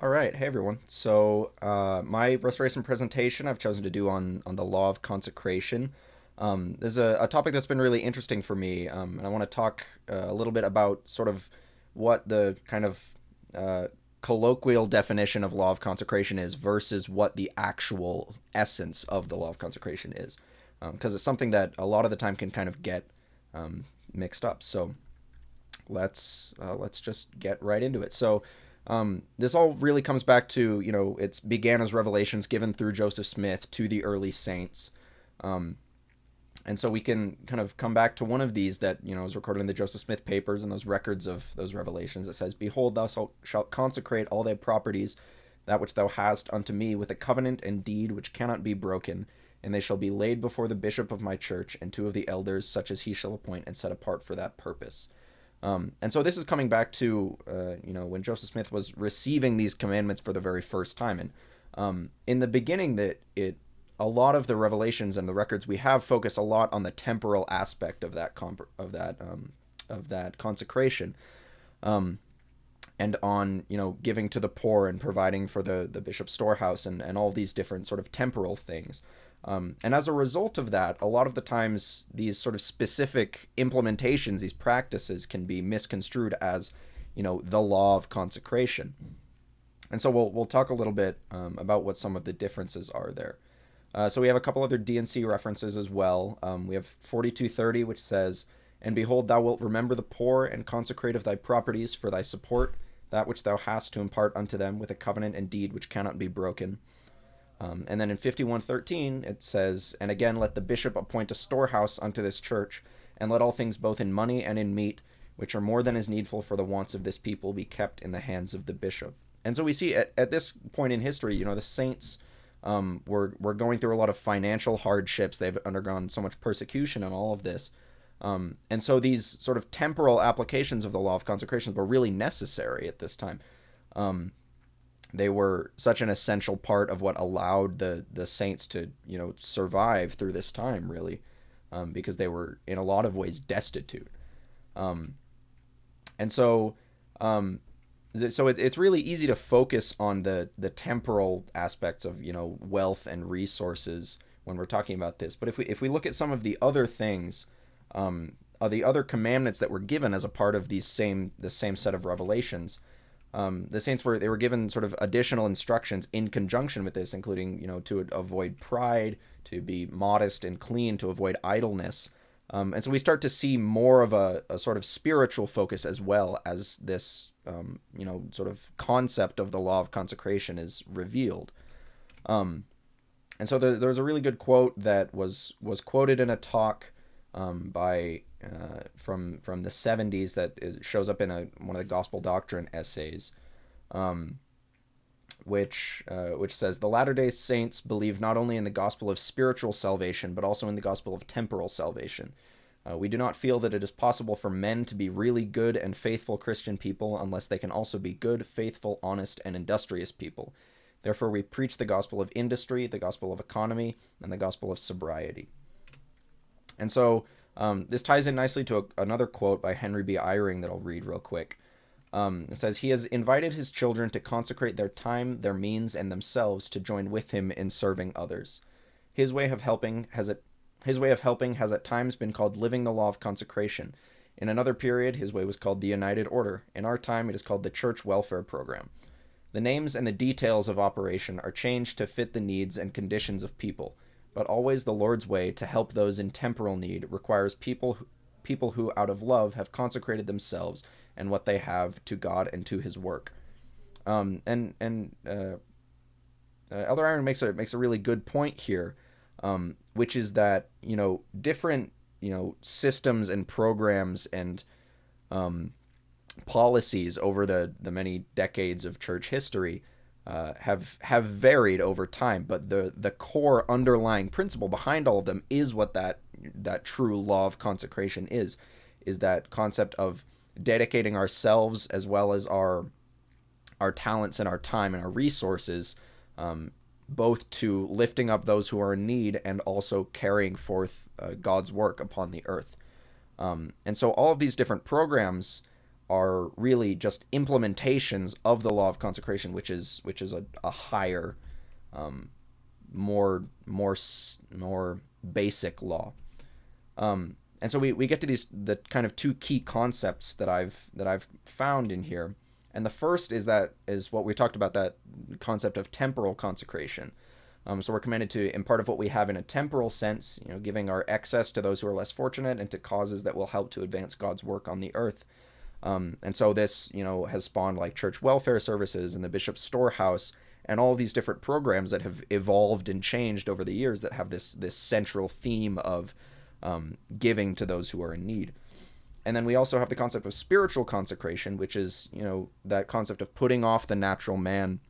All right, hey everyone. So my restoration presentation I've chosen to do on the law of consecration. This is a topic that's been really interesting for me, and I want to talk a little bit about sort of what the kind of uh, colloquial definition of law of consecration is versus what the actual essence of the law of consecration is, because it's something that a lot of the time can kind of get mixed up. So let's just get right into it. So this all really comes back to, it's began as revelations given through Joseph Smith to the early saints. Um, and so we can kind of come back to one of these that, is recorded in the Joseph Smith papers and those records of those revelations. It says, "Behold, thou shalt consecrate all thy properties, that which thou hast, unto me with a covenant and deed which cannot be broken. And they shall be laid before the bishop of my church and two of the elders, such as he shall appoint and set apart for that purpose." And so this is coming back to, when Joseph Smith was receiving these commandments for the very first time. And in the beginning, a lot of the revelations and the records we have focus a lot on the temporal aspect of that consecration, and on giving to the poor and providing for the bishop's storehouse and all these different sort of temporal things. And as a result of that, a lot of the times these sort of specific implementations, these practices, can be misconstrued as, the law of consecration. And so we'll talk a little bit about what some of the differences are there. So we have a couple other D&C references as well. We have 42:30, which says, "And behold, thou wilt remember the poor, and consecrate of thy properties for thy support, that which thou hast to impart unto them with a covenant and deed which cannot be broken." And then in 51:13, it says, "And again, let the bishop appoint a storehouse unto this church, and let all things both in money and in meat, which are more than is needful for the wants of this people, be kept in the hands of the bishop." And so we see at this point in history, the saints were going through a lot of financial hardships. They've undergone so much persecution and all of this. And so these sort of temporal applications of the law of consecration were really necessary at this time. They were such an essential part of what allowed the saints to survive through this time, really, because they were in a lot of ways destitute. And so it's really easy to focus on the temporal aspects of wealth and resources when we're talking about this. But if we look at some of the other things, the other commandments that were given as a part of the same set of revelations, the saints were given sort of additional instructions in conjunction with this, including to avoid pride, to be modest and clean, to avoid idleness. And so we start to see more of a sort of spiritual focus as well as this sort of concept of the law of consecration is revealed. And so there's a really good quote that was quoted in a talk by from the 70s that shows up in one of the gospel doctrine essays, which says, "The Latter-day Saints believe not only in the gospel of spiritual salvation, but also in the gospel of temporal salvation. We do not feel that it is possible for men to be really good and faithful Christian people unless they can also be good, faithful, honest, and industrious people. Therefore, we preach the gospel of industry, the gospel of economy, and the gospel of sobriety." And so this ties in nicely to another quote by Henry B. Eyring that I'll read real quick. It says, "He has invited his children to consecrate their time, their means, and themselves to join with him in serving others. His way of helping has at times been called living the law of consecration. In another period, his way was called the United Order. In our time, it is called the Church Welfare Program. The names and the details of operation are changed to fit the needs and conditions of people. But always the Lord's way to help those in temporal need requires people who, out of love, have consecrated themselves and what they have to God and to His work." Elder Iron makes a really good point here, which is that different systems and programs and policies over the many decades of church history have varied over time, but the core underlying principle behind all of them is what that true law of consecration is that concept of dedicating ourselves as well as our talents and our time and our resources, both to lifting up those who are in need and also carrying forth God's work upon the earth. And so all of these different programs are really just implementations of the law of consecration, which is a higher, more basic law. And so we get to the kind of two key concepts that I've found in here. And the first is what we talked about, that concept of temporal consecration. So we're commanded to impart of what we have in a temporal sense, giving our excess to those who are less fortunate and to causes that will help to advance God's work on the earth. And so this, has spawned like church welfare services and the bishop's storehouse and all these different programs that have evolved and changed over the years that have this central theme of giving to those who are in need. And then we also have the concept of spiritual consecration, which is, that concept of putting off the natural man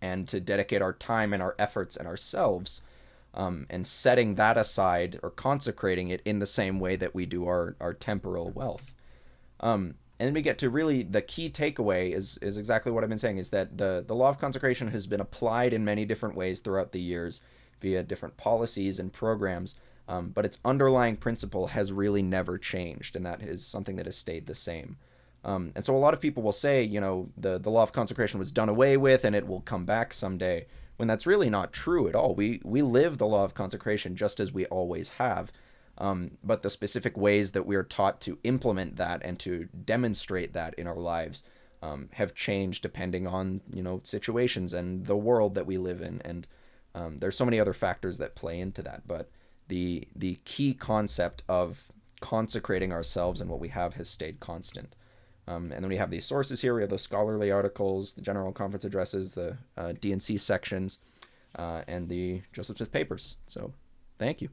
and to dedicate our time and our efforts and ourselves, and setting that aside or consecrating it in the same way that we do our temporal wealth. And then we get to really the key takeaway is exactly what I've been saying, is that the law of consecration has been applied in many different ways throughout the years via different policies and programs, but its underlying principle has really never changed, and that is something that has stayed the same. And so a lot of people will say, the law of consecration was done away with and it will come back someday, when that's really not true at all. We live the law of consecration just as we always have. But the specific ways that we are taught to implement that and to demonstrate that in our lives have changed depending on, situations and the world that we live in. And there's so many other factors that play into that. But the key concept of consecrating ourselves and what we have has stayed constant. And then we have these sources here. We have the scholarly articles, the General Conference addresses, the D&C sections, and the Joseph Smith papers. So thank you.